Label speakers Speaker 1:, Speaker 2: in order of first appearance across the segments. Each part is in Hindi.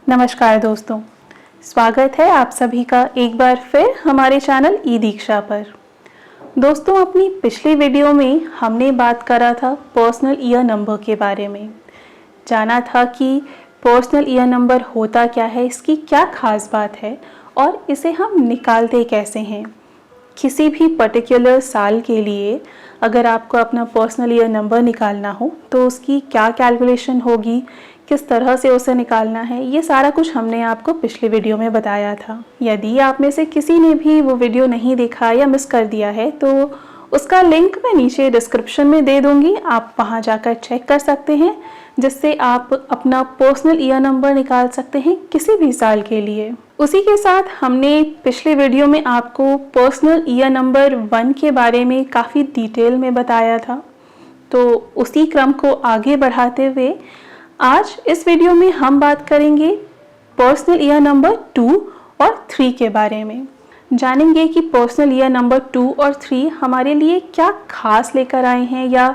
Speaker 1: नमस्कार दोस्तों, स्वागत है आप सभी का एक बार फिर हमारे चैनल ई दीक्षा पर। दोस्तों, अपनी पिछली वीडियो में हमने बात करा था पर्सनल ईयर नंबर के बारे में। जाना था कि पर्सनल ईयर नंबर होता क्या है, इसकी क्या खास बात है और इसे हम निकालते कैसे हैं। किसी भी पर्टिकुलर साल के लिए अगर आपको अपना पर्सनल ईयर नंबर निकालना हो तो उसकी क्या कैलकुलेशन होगी, किस तरह से उसे निकालना है, ये सारा कुछ हमने आपको पिछली वीडियो में बताया था। यदि आप में से किसी ने भी वो वीडियो नहीं देखा या मिस कर दिया है तो उसका लिंक मैं नीचे डिस्क्रिप्शन में दे दूंगी, आप वहाँ जाकर चेक कर सकते हैं, जिससे आप अपना पर्सनल ईयर नंबर निकाल सकते हैं किसी भी साल के लिए। उसी के साथ हमने पिछले वीडियो में आपको पर्सनल ईयर नंबर 1 के बारे में काफ़ी डिटेल में बताया था, तो उसी क्रम को आगे बढ़ाते हुए आज इस वीडियो में हम बात करेंगे पर्सनल ईयर नंबर 2 और 3 के बारे में। जानेंगे कि पर्सनल ईयर नंबर 2 और 3 हमारे लिए क्या खास लेकर आए हैं या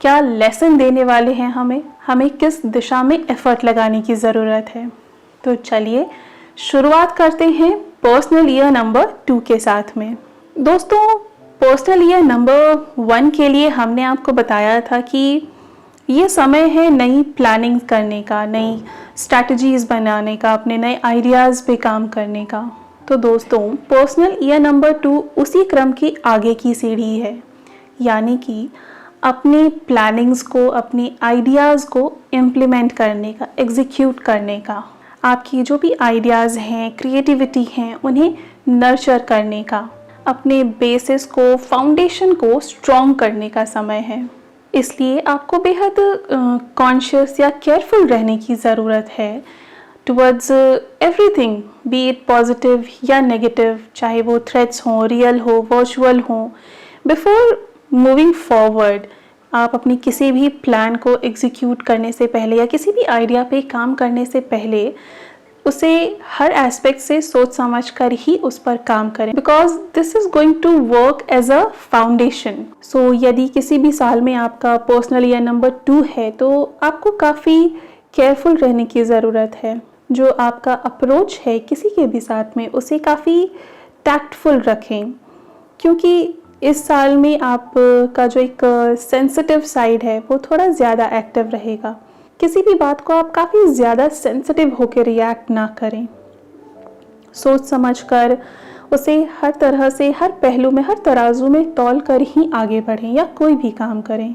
Speaker 1: क्या लेसन देने वाले हैं, हमें किस दिशा में एफर्ट लगाने की ज़रूरत है। तो चलिए शुरुआत करते हैं पर्सनल ईयर नंबर 2 के साथ में। दोस्तों, पर्सनल ईयर नंबर 1 के लिए हमने आपको बताया था कि ये समय है नई प्लानिंग करने का, नई स्ट्रैटेजीज़ बनाने का, अपने नए आइडियाज़ पे काम करने का। तो दोस्तों, पर्सनल ईयर नंबर 2 उसी क्रम की आगे की सीढ़ी है, यानी कि अपनी प्लानिंग्स को, अपनी आइडियाज़ को इम्प्लीमेंट करने का, एग्जीक्यूट करने का, आपकी जो भी आइडियाज़ हैं, क्रिएटिविटी हैं, उन्हें नर्चर करने का, अपने बेसिस को, फाउंडेशन को स्ट्रॉन्ग करने का समय है। इसलिए आपको बेहद कॉन्शियस या केयरफुल रहने की ज़रूरत है towards everything, B it positive या नेगेटिव, चाहे वो थ्रेट्स हों, रियल हो, वर्चुअल हों। बिफोर मूविंग फॉरवर्ड, आप अपनी किसी भी प्लान को एग्जीक्यूट करने से पहले या किसी भी आइडिया पे काम करने से पहले उसे हर एस्पेक्ट से सोच समझ कर ही उस पर काम करें, because this is going to work as a foundation. So यदि किसी भी साल में आपका पर्सनल ईयर नंबर 2 है तो आपको काफ़ी केयरफुल रहने की ज़रूरत है। जो आपका अप्रोच है किसी के भी साथ में, उसे काफ़ी टैक्टफुल रखें, क्योंकि इस साल में आपका जो एक सेंसिटिव साइड है वो थोड़ा ज़्यादा एक्टिव रहेगा। किसी भी बात को आप काफ़ी ज़्यादा सेंसिटिव होकर रिएक्ट ना करें, सोच समझकर उसे हर तरह से, हर पहलू में, हर तराजू में तौल कर ही आगे बढ़ें या कोई भी काम करें।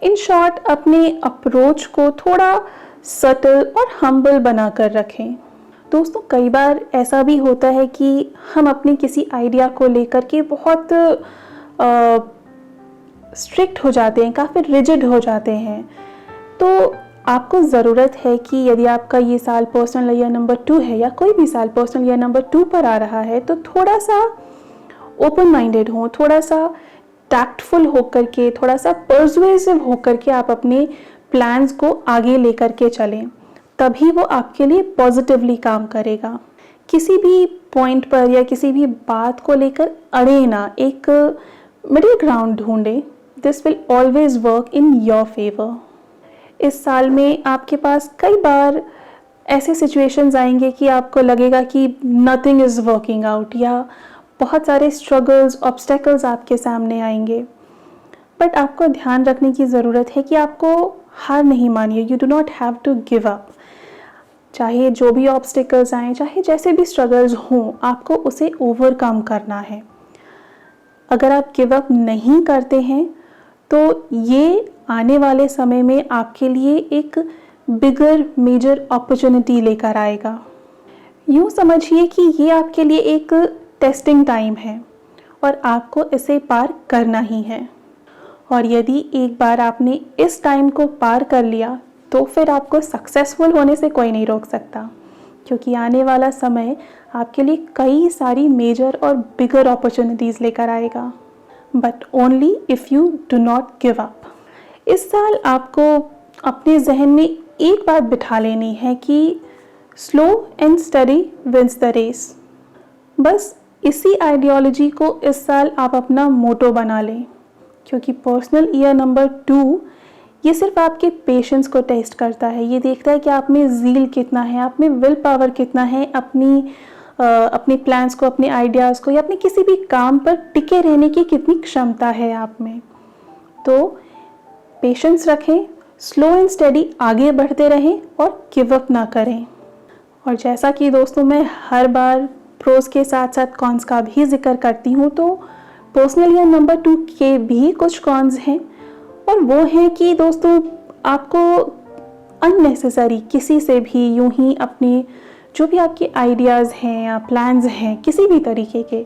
Speaker 1: इन शॉर्ट, अपने अप्रोच को थोड़ा सटल और हम्बल बनाकर रखें। दोस्तों, कई बार ऐसा भी होता है कि हम अपने किसी आइडिया को लेकर के बहुत स्ट्रिक्ट हो जाते हैं, काफ़ी रिजिड हो जाते हैं। तो आपको ज़रूरत है कि यदि आपका ये साल पर्सनल ईयर नंबर 2 है या कोई भी साल पर्सनल ईयर नंबर 2 पर आ रहा है, तो थोड़ा सा ओपन माइंडेड हो, थोड़ा सा टैक्टफुल होकर के, थोड़ा सा पर्सुएसिव होकर के आप अपने प्लान्स को आगे लेकर के चलें, तभी वो आपके लिए पॉजिटिवली काम करेगा। किसी भी पॉइंट पर या किसी भी बात को लेकर अड़े ना, एक मिडिल ग्राउंड ढूंढें। This will always work in your favour. इस साल में आपके पास कई बार ऐसे सिचुएशंस आएंगे कि आपको लगेगा कि नथिंग इज़ वर्किंग आउट, या बहुत सारे स्ट्रगल्स, ऑब्स्टेकल्स आपके सामने आएंगे। बट आपको ध्यान रखने की ज़रूरत है कि आपको हार नहीं मानिए। You do not have to give up. चाहे जो भी ऑब्स्टेकल्स आएँ, चाहे जैसे भी स्ट्रगल्स हों, आपको उसे ओवरकम करना है। अगर आप गिव अप नहीं करते हैं तो ये आने वाले समय में आपके लिए एक बिगर मेजर अपॉर्चुनिटी लेकर आएगा। यूँ समझिए कि ये आपके लिए एक टेस्टिंग टाइम है और आपको इसे पार करना ही है। और यदि एक बार आपने इस टाइम को पार कर लिया तो फिर आपको सक्सेसफुल होने से कोई नहीं रोक सकता, क्योंकि आने वाला समय आपके लिए कई सारी मेजर और बिगर अपॉर्चुनिटीज़ लेकर आएगा। But only if you do not give up. इस साल आपको अपने जहन में एक बात बिठा लेनी है कि slow and steady wins the race. बस इसी आइडियोलॉजी को इस साल आप अपना मोटो बना लें, क्योंकि पर्सनल ईयर नंबर 2 ये सिर्फ आपके पेशेंस को टेस्ट करता है। ये देखता है कि आप में ज़ील कितना है, आप में विल पावर कितना है, अपने प्लान्स को, अपने आइडियाज़ को या अपने किसी भी काम पर टिके रहने की कितनी क्षमता है आप में। तो पेशेंस रखें, स्लो एंड स्टेडी आगे बढ़ते रहें और गिव अप ना करें। और जैसा कि दोस्तों मैं हर बार प्रोज के साथ साथ कॉन्स का भी जिक्र करती हूँ, तो पर्सनल ईयर नंबर 2 के भी कुछ कॉन्स हैं, और वो हैं कि दोस्तों आपको अननेसेसरी किसी से भी यूं ही अपने जो भी आपके आइडियाज़ हैं या प्लान्स हैं किसी भी तरीके के,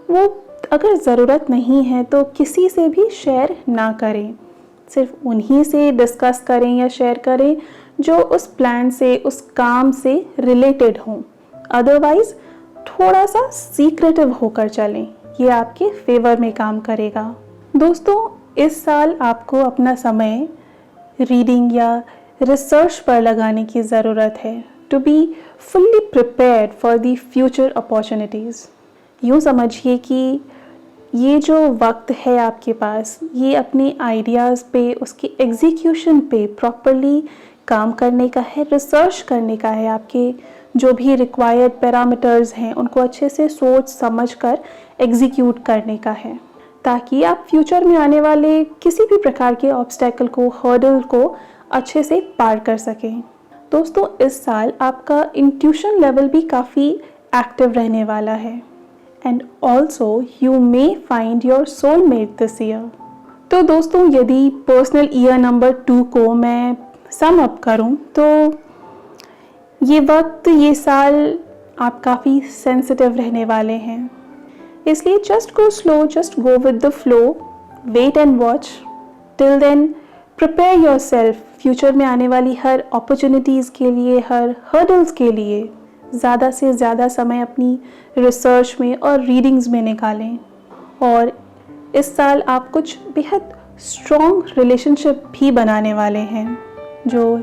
Speaker 1: वो अगर ज़रूरत नहीं है तो किसी से भी शेयर ना करें। सिर्फ उन्हीं से डिस्कस करें या शेयर करें जो उस प्लान से, उस काम से रिलेटेड हों। अदरवाइज़ थोड़ा सा सीक्रेटिव होकर चलें, ये आपके फेवर में काम करेगा। दोस्तों इस साल आपको अपना समय रीडिंग या रिसर्च पर लगाने की ज़रूरत है, to be fully prepared for the future opportunities. यूँ समझिए कि ये जो वक्त है आपके पास, ये अपने आइडियाज़ पे, उसके एग्जीक्यूशन पे प्रॉपरली काम करने का है, रिसर्च करने का है। आपके जो भी रिक्वायर्ड पैरामीटर्स हैं उनको अच्छे से सोच समझ कर एग्जीक्यूट करने का है, ताकि आप फ्यूचर में आने वाले किसी भी प्रकार के ऑब्स्टेकल को, हर्डल को अच्छे से पार कर सकें। दोस्तों इस साल आपका इंट्यूशन लेवल भी काफ़ी एक्टिव रहने वाला है, and also you may find your soulmate this year. तो दोस्तों यदि पर्सनल ईयर नंबर 2 को मैं सम अप करूं तो ये वक्त, ये साल आप काफ़ी सेंसिटिव रहने वाले हैं। इसलिए just go slow, just go with the flow, wait and watch. Till then prepare yourself future में आने वाली हर अपॉर्चुनिटीज़ के लिए, हर हर्डल्स के लिए ज़्यादा से ज़्यादा समय अपनी रिसर्च में और रीडिंग्स में निकालें। और इस साल आप कुछ बेहद स्ट्रॉन्ग रिलेशनशिप भी बनाने वाले हैं, जो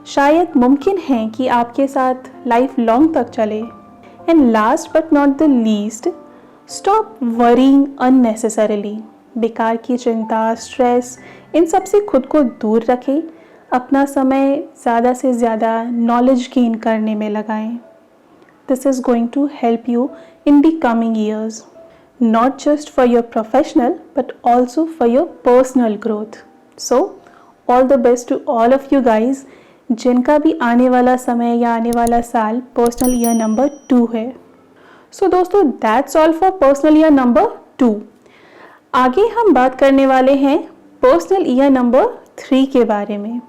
Speaker 1: शायद मुमकिन है कि आपके साथ लाइफ लॉन्ग तक चले। And last but not the least, stop worrying unnecessarily. बेकार की चिंता, स्ट्रेस, इन सब से खुद को दूर रखें। अपना समय ज़्यादा से ज़्यादा नॉलेज गेन करने में लगाएं। This is going to help you in the coming years, not just for your professional but also for your personal growth. So all the best to all of you guys जिनका भी आने वाला समय या आने वाला साल पर्सनल ईयर नंबर 2 है। सो दोस्तों that's all for personal year number 2। आगे हम बात करने वाले हैं पर्सनल ईयर नंबर 3 के बारे में।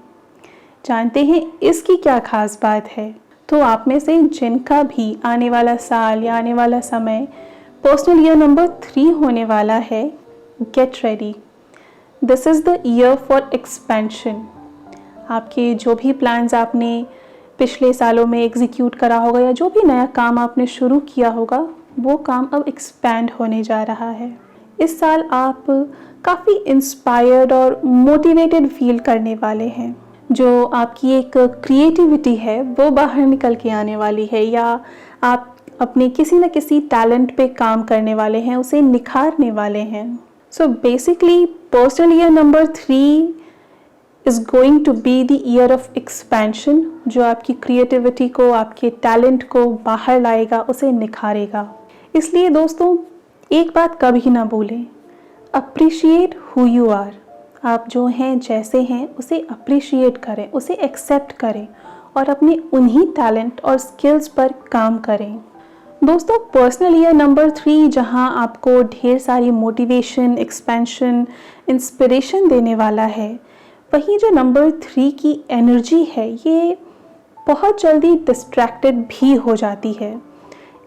Speaker 1: जानते हैं इसकी क्या खास बात है। तो आप में से जिनका भी आने वाला साल या आने वाला समय पर्सनल ईयर नंबर 3 होने वाला है, get ready. This is the year for expansion. आपके जो भी प्लान्स आपने पिछले सालों में एग्जीक्यूट करा होगा या जो भी नया काम आपने शुरू किया होगा, वो काम अब एक्सपैंड होने जा रहा है। इस साल आप काफ़ी इंस्पायर्ड और मोटिवेटेड फील करने वाले हैं। जो आपकी एक क्रिएटिविटी है वो बाहर निकल के आने वाली है, या आप अपने किसी न किसी टैलेंट पे काम करने वाले हैं, उसे निखारने वाले हैं। So basically personal year number 3 is going to be the year of expansion, जो आपकी क्रिएटिविटी को, आपके टैलेंट को बाहर लाएगा, उसे निखारेगा। इसलिए दोस्तों एक बात कभी ना भूलें, अप्रिशिएट हु यू आर। आप जो हैं, जैसे हैं, उसे अप्रिशिएट करें, उसे एक्सेप्ट करें और अपने उन्हीं टैलेंट और स्किल्स पर काम करें। दोस्तों पर्सनल ईयर नंबर 3 जहां आपको ढेर सारी मोटिवेशन, एक्सपेंशन, इंस्पिरेशन देने वाला है, वहीं जो नंबर 3 की एनर्जी है ये बहुत जल्दी डिस्ट्रैक्टेड भी हो जाती है।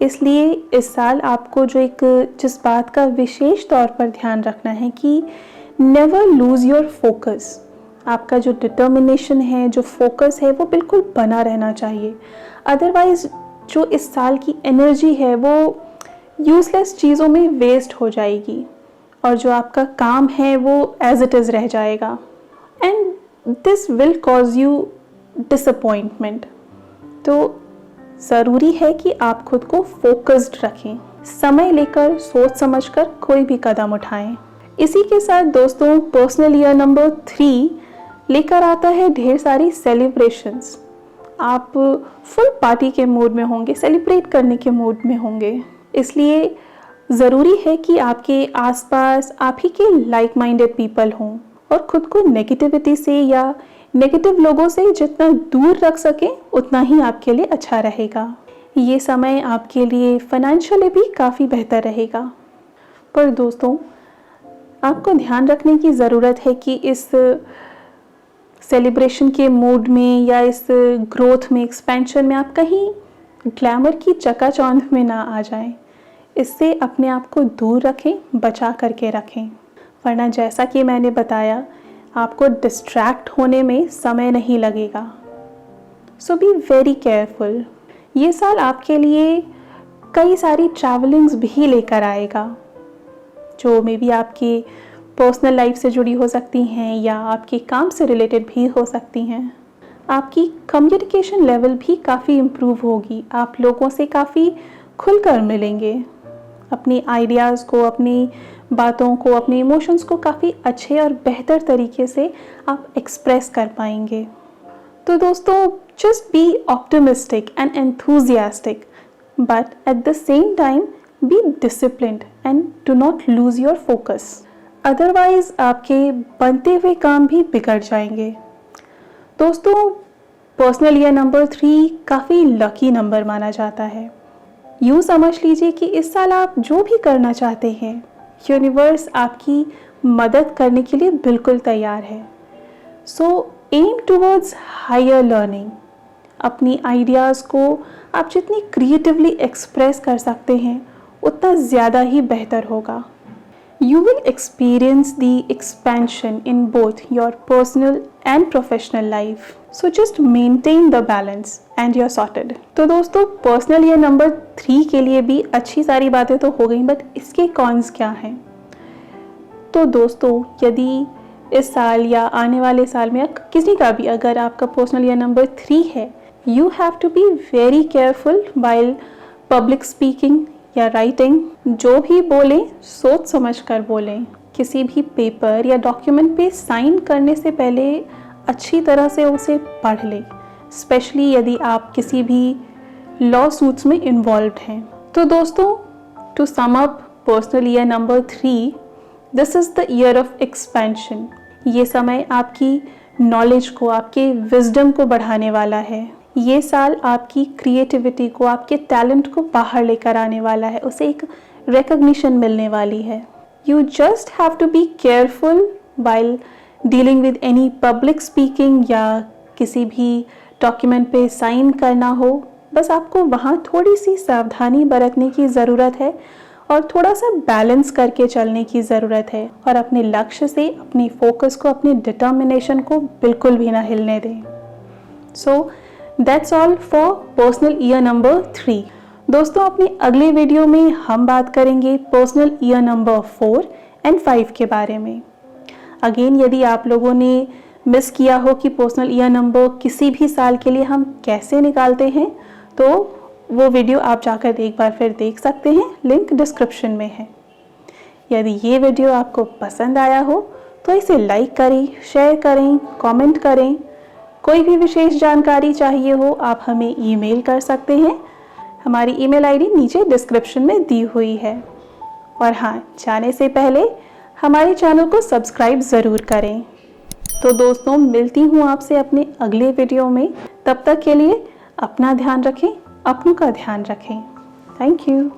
Speaker 1: इसलिए इस साल आपको जिस बात का विशेष तौर पर ध्यान रखना है कि नेवर लूज़ योर फोकस। आपका जो डिटर्मिनेशन है, जो फोकस है, वो बिल्कुल बना रहना चाहिए। अदरवाइज़ जो इस साल की एनर्जी है वो यूज़लेस चीज़ों में वेस्ट हो जाएगी और जो आपका काम है वो एज इट इज़ रह जाएगा, and this will cause you disappointment. तो ज़रूरी है कि आप खुद को फोकस्ड रखें, समय लेकर, सोच समझकर कोई भी कदम उठाएं। इसी के साथ दोस्तों पर्सनल ईयर नंबर 3 लेकर आता है ढेर सारी सेलिब्रेशंस। आप फुल पार्टी के मूड में होंगे, सेलिब्रेट करने के मूड में होंगे। इसलिए ज़रूरी है कि आपके आसपास आप ही के लाइक माइंडेड पीपल हों और ख़ुद को नेगेटिविटी से या नेगेटिव लोगों से जितना दूर रख सकें उतना ही आपके लिए अच्छा रहेगा। ये समय आपके लिए फाइनेंशियली भी काफ़ी बेहतर रहेगा। पर दोस्तों, आपको ध्यान रखने की ज़रूरत है कि इस सेलिब्रेशन के मूड में या इस ग्रोथ में, एक्सपेंशन में आप कहीं ग्लैमर की चकाचौंध में ना आ जाएं। इससे अपने आप को दूर रखें, बचा करके रखें, वरना जैसा कि मैंने बताया आपको डिस्ट्रैक्ट होने में समय नहीं लगेगा। सो बी वेरी केयरफुल। ये साल आपके लिए कई सारी ट्रैवलिंग्स भी लेकर आएगा, जो मे बी आपकी पर्सनल लाइफ से जुड़ी हो सकती हैं या आपके काम से रिलेटेड भी हो सकती हैं। आपकी कम्युनिकेशन लेवल भी काफ़ी इम्प्रूव होगी, आप लोगों से काफ़ी खुलकर मिलेंगे, अपनी आइडियाज़ को, अपनी बातों को, अपने इमोशंस को काफ़ी अच्छे और बेहतर तरीके से आप एक्सप्रेस कर पाएंगे। तो दोस्तों, just be optimistic and enthusiastic, but at the same time be disciplined and do not lose your focus, otherwise आपके बनते हुए काम भी बिगड़ जाएंगे। दोस्तों, पर्सनल ईयर नंबर 3 काफ़ी लकी नंबर माना जाता है। यूँ समझ लीजिए कि इस साल आप जो भी करना चाहते हैं, यूनिवर्स आपकी मदद करने के लिए बिल्कुल तैयार है। सो एम टूवर्ड्स हायर लर्निंग। अपनी आइडियाज़ को आप जितनी क्रिएटिवली एक्सप्रेस कर सकते हैं उतना ज़्यादा ही बेहतर होगा। You will experience the expansion in both your personal and professional life. So just maintain the balance and you're sorted. तो दोस्तों, पर्सनल ईयर नंबर 3 के लिए भी अच्छी सारी बातें तो हो गई, बट इसके कॉन्स क्या हैं? तो दोस्तों, यदि इस साल या आने वाले साल में किसी का भी अगर आपका पर्सनल ईयर नंबर 3 है, you have to be very careful while public speaking या राइटिंग। जो भी बोलें सोच समझ कर बोलें। किसी भी पेपर या डॉक्यूमेंट पे साइन करने से पहले अच्छी तरह से उसे पढ़ लें, स्पेशली यदि आप किसी भी लॉ सूट्स में इन्वॉल्व हैं। तो दोस्तों, to sum up personal year number 3, this is the year of expansion. ये समय आपकी नॉलेज को, आपके विजडम को बढ़ाने वाला है। ये साल आपकी क्रिएटिविटी को, आपके टैलेंट को बाहर लेकर आने वाला है, उसे एक रिकग्निशन मिलने वाली है। You just have to be careful while dealing with any public speaking या किसी भी डॉक्यूमेंट पे साइन करना हो। बस आपको वहाँ थोड़ी सी सावधानी बरतने की ज़रूरत है और थोड़ा सा बैलेंस करके चलने की ज़रूरत है, और अपने लक्ष्य से, अपनी फोकस को, अपनी डिटर्मिनेशन को बिल्कुल भी ना हिलने दें। सो That's all for personal year number 3। दोस्तों, अपने अगले वीडियो में हम बात करेंगे पर्सनल ईयर नंबर 4 एंड 5 के बारे में। अगेन, यदि आप लोगों ने मिस किया हो कि पर्सनल ईयर नंबर किसी भी साल के लिए हम कैसे निकालते हैं, तो वो वीडियो आप जाकर एक बार फिर देख सकते हैं, लिंक डिस्क्रिप्शन में है। यदि ये वीडियो आपको पसंद आया हो तो इसे लाइक करें, शेयर करें, कमेंट करें। कोई भी विशेष जानकारी चाहिए हो आप हमें ईमेल कर सकते हैं। हमारी ईमेल आईडी नीचे डिस्क्रिप्शन में दी हुई है। और हाँ, जाने से पहले हमारे चैनल को सब्सक्राइब ज़रूर करें। तो दोस्तों, मिलती हूँ आपसे अपने अगले वीडियो में। तब तक के लिए अपना ध्यान रखें, अपनों का ध्यान रखें। Thank you.